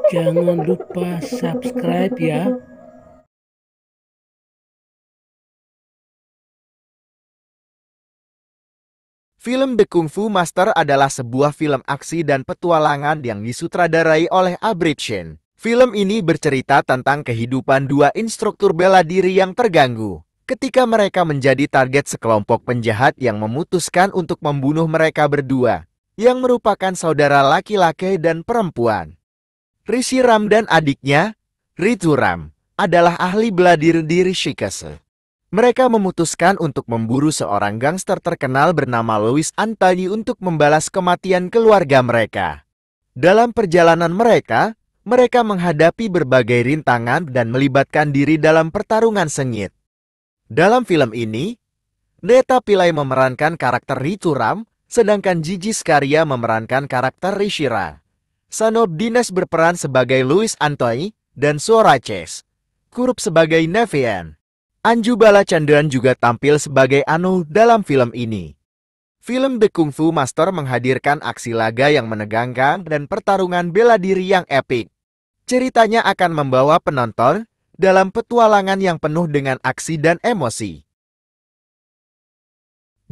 Jangan lupa subscribe ya. Film The Kung Fu Master adalah sebuah film aksi dan petualangan yang disutradarai oleh Abrit Shin. Film ini bercerita tentang kehidupan dua instruktur bela diri yang terganggu ketika mereka menjadi target sekelompok penjahat yang memutuskan untuk membunuh mereka berdua, yang merupakan saudara laki-laki dan perempuan. Rishi Ram dan adiknya, Ritu Ram, adalah ahli bela diri di Rishikese. Mereka memutuskan untuk memburu seorang gangster terkenal bernama Louis Anthony untuk membalas kematian keluarga mereka. Dalam perjalanan mereka menghadapi berbagai rintangan dan melibatkan diri dalam pertarungan sengit. Dalam film ini, Neta Pillai memerankan karakter Ritu Ram, sedangkan Gigi Skaria memerankan karakter Rishira. Sanod Dines berperan sebagai Louis Anthony, dan Sora Chase Kurup sebagai Nevian. Anju Balachandran juga tampil sebagai Anu dalam film ini. Film The Kung Fu Master menghadirkan aksi laga yang menegangkan dan pertarungan bela diri yang epik. Ceritanya akan membawa penonton dalam petualangan yang penuh dengan aksi dan emosi.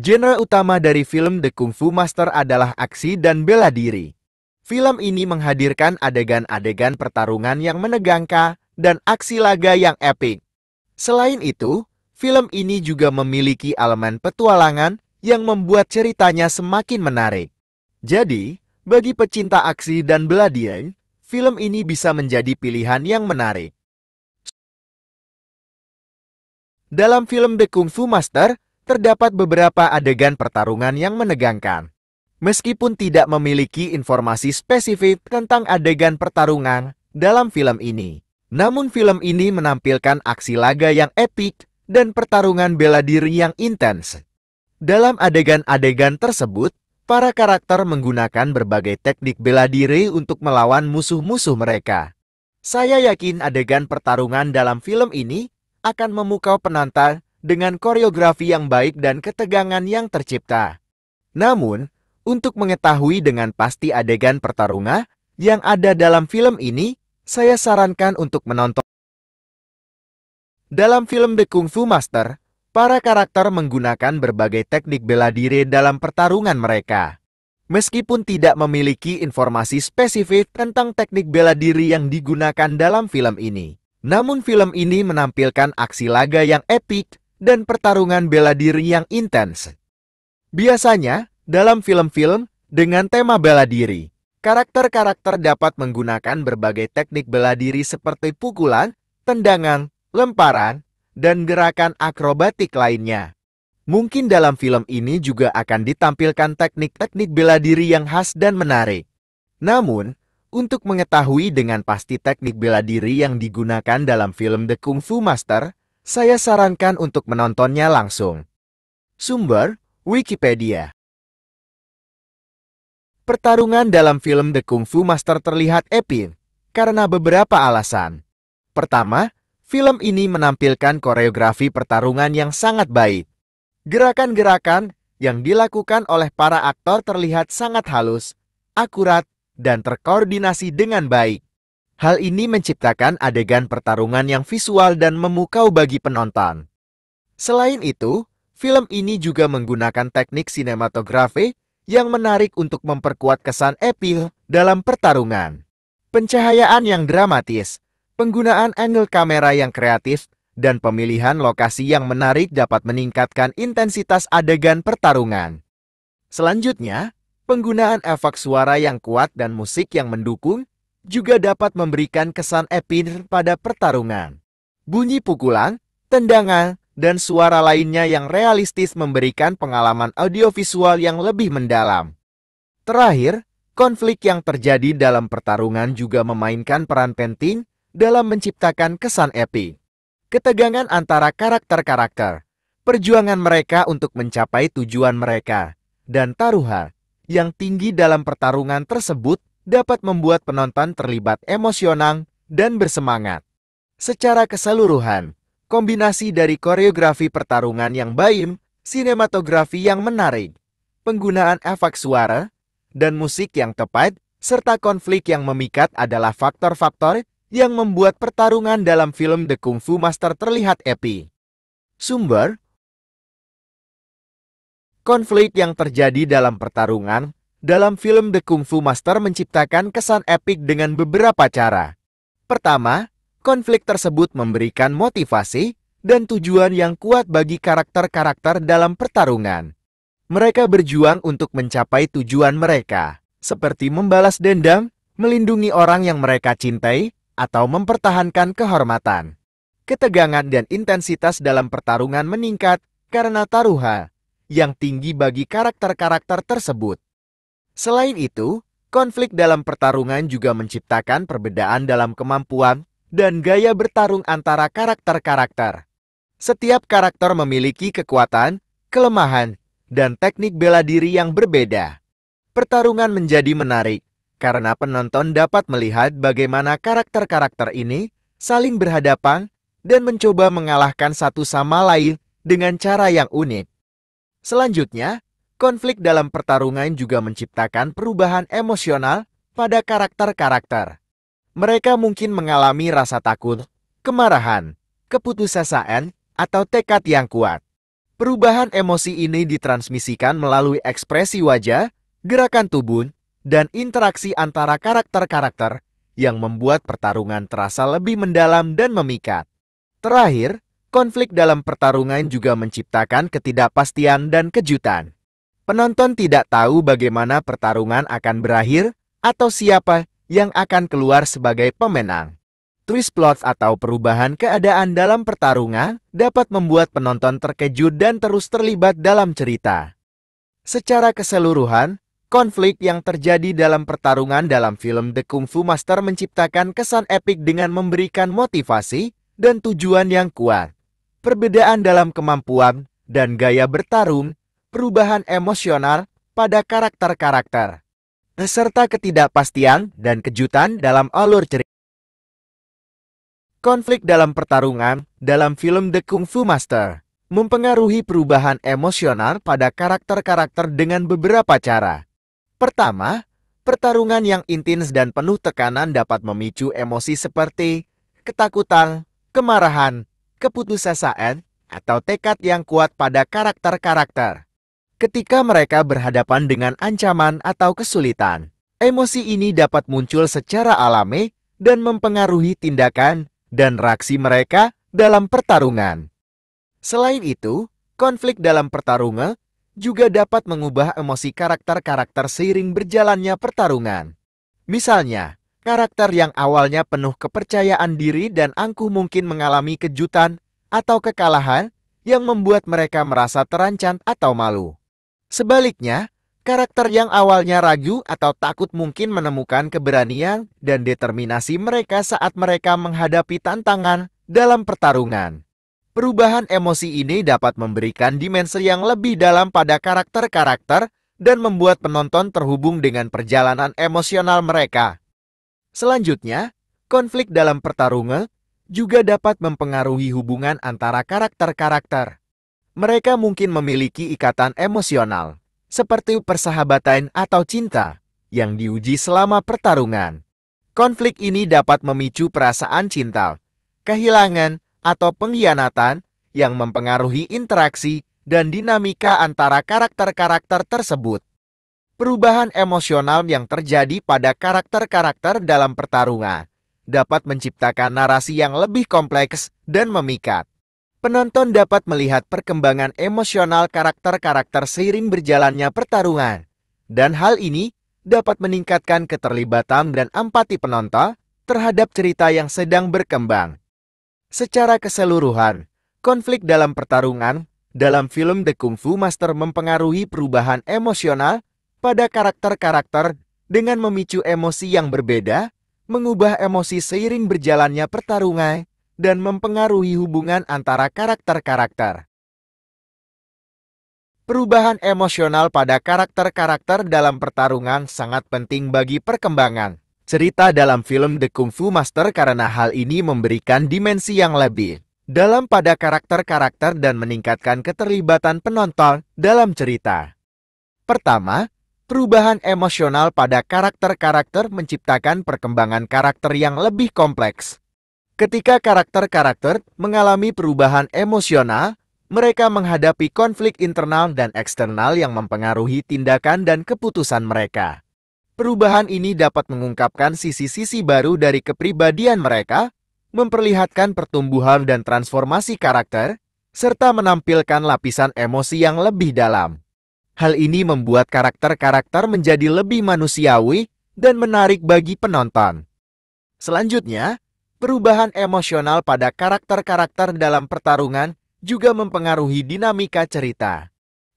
Genre utama dari film The Kung Fu Master adalah aksi dan bela diri. Film ini menghadirkan adegan-adegan pertarungan yang menegangkan dan aksi laga yang epik. Selain itu, film ini juga memiliki elemen petualangan yang membuat ceritanya semakin menarik. Jadi, bagi pecinta aksi dan bela diri, film ini bisa menjadi pilihan yang menarik. Dalam film The Kung Fu Master, terdapat beberapa adegan pertarungan yang menegangkan. Meskipun tidak memiliki informasi spesifik tentang adegan pertarungan dalam film ini, namun film ini menampilkan aksi laga yang epik dan pertarungan bela diri yang intens. Dalam adegan-adegan tersebut, para karakter menggunakan berbagai teknik bela diri untuk melawan musuh-musuh mereka. Saya yakin adegan pertarungan dalam film ini akan memukau penonton dengan koreografi yang baik dan ketegangan yang tercipta. Namun, untuk mengetahui dengan pasti adegan pertarungan yang ada dalam film ini, saya sarankan untuk menonton. Dalam film The Kung Fu Master, para karakter menggunakan berbagai teknik bela diri dalam pertarungan mereka. Meskipun tidak memiliki informasi spesifik tentang teknik bela diri yang digunakan dalam film ini, namun film ini menampilkan aksi laga yang epik dan pertarungan bela diri yang intens. Biasanya, dalam film-film dengan tema bela diri, karakter-karakter dapat menggunakan berbagai teknik bela diri seperti pukulan, tendangan, lemparan, dan gerakan akrobatik lainnya. Mungkin dalam film ini juga akan ditampilkan teknik-teknik bela diri yang khas dan menarik. Namun, untuk mengetahui dengan pasti teknik bela diri yang digunakan dalam film The Kung Fu Master, saya sarankan untuk menontonnya langsung. Sumber, Wikipedia. Pertarungan dalam film The Kung Fu Master terlihat epik karena beberapa alasan. Pertama, film ini menampilkan koreografi pertarungan yang sangat baik. Gerakan-gerakan yang dilakukan oleh para aktor terlihat sangat halus, akurat, dan terkoordinasi dengan baik. Hal ini menciptakan adegan pertarungan yang visual dan memukau bagi penonton. Selain itu, film ini juga menggunakan teknik sinematografi yang menarik untuk memperkuat kesan epik dalam pertarungan. Pencahayaan yang dramatis, penggunaan angle kamera yang kreatif, dan pemilihan lokasi yang menarik dapat meningkatkan intensitas adegan pertarungan. Selanjutnya, penggunaan efek suara yang kuat dan musik yang mendukung juga dapat memberikan kesan epik pada pertarungan. Bunyi pukulan, tendangan, dan suara lainnya yang realistis memberikan pengalaman audiovisual yang lebih mendalam. Terakhir, konflik yang terjadi dalam pertarungan juga memainkan peran penting dalam menciptakan kesan epik. Ketegangan antara karakter-karakter, perjuangan mereka untuk mencapai tujuan mereka, dan taruhan yang tinggi dalam pertarungan tersebut dapat membuat penonton terlibat emosional dan bersemangat. Secara keseluruhan, kombinasi dari koreografi pertarungan yang baik, sinematografi yang menarik, penggunaan efek suara, dan musik yang tepat serta konflik yang memikat adalah faktor-faktor yang membuat pertarungan dalam film The Kung Fu Master terlihat epic. Sumber: konflik yang terjadi dalam pertarungan dalam film The Kung Fu Master menciptakan kesan epik dengan beberapa cara. Pertama, konflik tersebut memberikan motivasi dan tujuan yang kuat bagi karakter-karakter dalam pertarungan. Mereka berjuang untuk mencapai tujuan mereka, seperti membalas dendam, melindungi orang yang mereka cintai, atau mempertahankan kehormatan. Ketegangan dan intensitas dalam pertarungan meningkat karena taruhan yang tinggi bagi karakter-karakter tersebut. Selain itu, konflik dalam pertarungan juga menciptakan perbedaan dalam kemampuan dan gaya bertarung antara karakter-karakter. Setiap karakter memiliki kekuatan, kelemahan, dan teknik bela diri yang berbeda. Pertarungan menjadi menarik karena penonton dapat melihat bagaimana karakter-karakter ini saling berhadapan dan mencoba mengalahkan satu sama lain dengan cara yang unik. Selanjutnya, konflik dalam pertarungan juga menciptakan perubahan emosional pada karakter-karakter. Mereka mungkin mengalami rasa takut, kemarahan, keputusasaan, atau tekad yang kuat. Perubahan emosi ini ditransmisikan melalui ekspresi wajah, gerakan tubuh, dan interaksi antara karakter-karakter yang membuat pertarungan terasa lebih mendalam dan memikat. Terakhir, konflik dalam pertarungan juga menciptakan ketidakpastian dan kejutan. Penonton tidak tahu bagaimana pertarungan akan berakhir atau siapa yang akan keluar sebagai pemenang. Twist plot atau perubahan keadaan dalam pertarungan dapat membuat penonton terkejut dan terus terlibat dalam cerita. Secara keseluruhan, konflik yang terjadi dalam pertarungan dalam film The Kung Fu Master menciptakan kesan epik dengan memberikan motivasi dan tujuan yang kuat. Perbedaan dalam kemampuan dan gaya bertarung, perubahan emosional pada karakter-karakter, serta ketidakpastian dan kejutan dalam alur cerita. Konflik dalam pertarungan dalam film The Kung Fu Master mempengaruhi perubahan emosional pada karakter-karakter dengan beberapa cara. Pertama, pertarungan yang intens dan penuh tekanan dapat memicu emosi seperti ketakutan, kemarahan, keputusasaan, atau tekad yang kuat pada karakter-karakter. Ketika mereka berhadapan dengan ancaman atau kesulitan, emosi ini dapat muncul secara alami dan mempengaruhi tindakan dan reaksi mereka dalam pertarungan. Selain itu, konflik dalam pertarungan juga dapat mengubah emosi karakter-karakter seiring berjalannya pertarungan. Misalnya, karakter yang awalnya penuh kepercayaan diri dan angkuh mungkin mengalami kejutan atau kekalahan yang membuat mereka merasa terancam atau malu. Sebaliknya, karakter yang awalnya ragu atau takut mungkin menemukan keberanian dan determinasi mereka saat mereka menghadapi tantangan dalam pertarungan. Perubahan emosi ini dapat memberikan dimensi yang lebih dalam pada karakter-karakter dan membuat penonton terhubung dengan perjalanan emosional mereka. Selanjutnya, konflik dalam pertarungan juga dapat mempengaruhi hubungan antara karakter-karakter. Mereka mungkin memiliki ikatan emosional, seperti persahabatan atau cinta, yang diuji selama pertarungan. Konflik ini dapat memicu perasaan cinta, kehilangan, atau pengkhianatan yang mempengaruhi interaksi dan dinamika antara karakter-karakter tersebut. Perubahan emosional yang terjadi pada karakter-karakter dalam pertarungan dapat menciptakan narasi yang lebih kompleks dan memikat. Penonton dapat melihat perkembangan emosional karakter-karakter seiring berjalannya pertarungan, dan hal ini dapat meningkatkan keterlibatan dan empati penonton terhadap cerita yang sedang berkembang. Secara keseluruhan, konflik dalam pertarungan dalam film The Kung Fu Master mempengaruhi perubahan emosional pada karakter-karakter dengan memicu emosi yang berbeda, mengubah emosi seiring berjalannya pertarungan, dan mempengaruhi hubungan antara karakter-karakter. Perubahan emosional pada karakter-karakter dalam pertarungan sangat penting bagi perkembangan cerita dalam film The Kung Fu Master karena hal ini memberikan dimensi yang lebih dalam pada karakter-karakter dan meningkatkan keterlibatan penonton dalam cerita. Pertama, Perubahan emosional pada karakter-karakter menciptakan perkembangan karakter yang lebih kompleks. Ketika karakter-karakter mengalami perubahan emosional, mereka menghadapi konflik internal dan eksternal yang mempengaruhi tindakan dan keputusan mereka. Perubahan ini dapat mengungkapkan sisi-sisi baru dari kepribadian mereka, memperlihatkan pertumbuhan dan transformasi karakter, serta menampilkan lapisan emosi yang lebih dalam. Hal ini membuat karakter-karakter menjadi lebih manusiawi dan menarik bagi penonton. Selanjutnya, perubahan emosional pada karakter-karakter dalam pertarungan juga mempengaruhi dinamika cerita.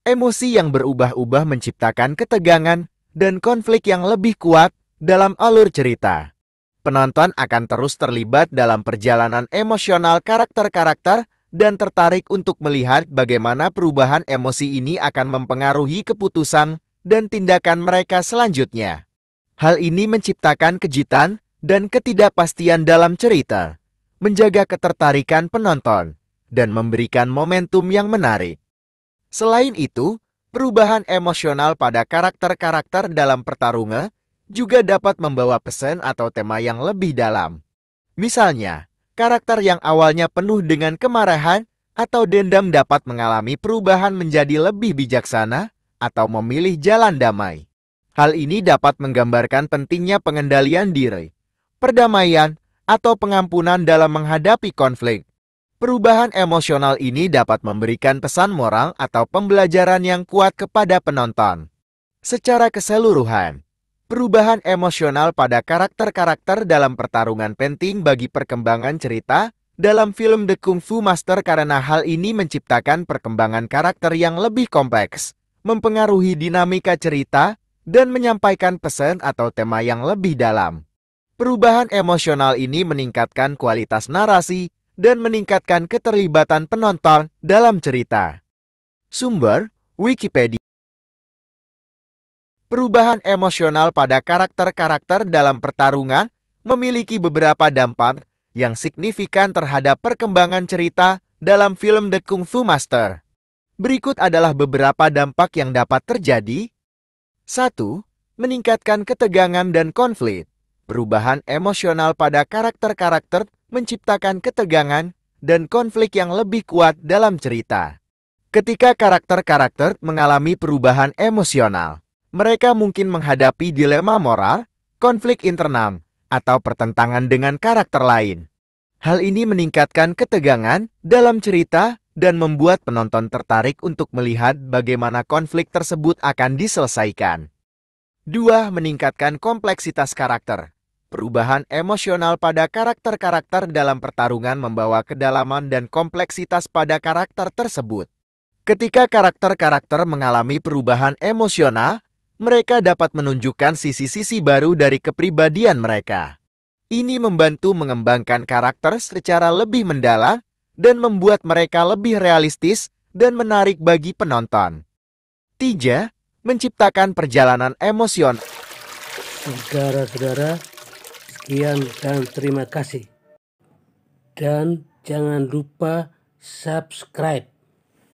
Emosi yang berubah-ubah menciptakan ketegangan dan konflik yang lebih kuat dalam alur cerita. Penonton akan terus terlibat dalam perjalanan emosional karakter-karakter dan tertarik untuk melihat bagaimana perubahan emosi ini akan mempengaruhi keputusan dan tindakan mereka selanjutnya. Hal ini menciptakan kejutan dan ketidakpastian dalam cerita, menjaga ketertarikan penonton, dan memberikan momentum yang menarik. Selain itu, perubahan emosional pada karakter-karakter dalam pertarungan juga dapat membawa pesan atau tema yang lebih dalam. Misalnya, karakter yang awalnya penuh dengan kemarahan atau dendam dapat mengalami perubahan menjadi lebih bijaksana atau memilih jalan damai. Hal ini dapat menggambarkan pentingnya pengendalian diri, perdamaian, atau pengampunan dalam menghadapi konflik. Perubahan emosional ini dapat memberikan pesan moral atau pembelajaran yang kuat kepada penonton. Secara keseluruhan, perubahan emosional pada karakter-karakter dalam pertarungan penting bagi perkembangan cerita dalam film The Kung Fu Master karena hal ini menciptakan perkembangan karakter yang lebih kompleks, mempengaruhi dinamika cerita, dan menyampaikan pesan atau tema yang lebih dalam. Perubahan emosional ini meningkatkan kualitas narasi dan meningkatkan keterlibatan penonton dalam cerita. Sumber Wikipedia. Perubahan emosional pada karakter-karakter dalam pertarungan memiliki beberapa dampak yang signifikan terhadap perkembangan cerita dalam film The Kung Fu Master. Berikut adalah beberapa dampak yang dapat terjadi. 1. Meningkatkan ketegangan dan konflik. Perubahan emosional pada karakter-karakter menciptakan ketegangan dan konflik yang lebih kuat dalam cerita. Ketika karakter-karakter mengalami perubahan emosional, mereka mungkin menghadapi dilema moral, konflik internal, atau pertentangan dengan karakter lain. Hal ini meningkatkan ketegangan dalam cerita dan membuat penonton tertarik untuk melihat bagaimana konflik tersebut akan diselesaikan. 2. Meningkatkan kompleksitas karakter. Perubahan emosional pada karakter-karakter dalam pertarungan membawa kedalaman dan kompleksitas pada karakter tersebut. Ketika karakter-karakter mengalami perubahan emosional, mereka dapat menunjukkan sisi-sisi baru dari kepribadian mereka. Ini membantu mengembangkan karakter secara lebih mendalam dan membuat mereka lebih realistis dan menarik bagi penonton. 3. Menciptakan perjalanan emosional. Saudara-saudara, sekian dan terima kasih. Dan jangan lupa subscribe.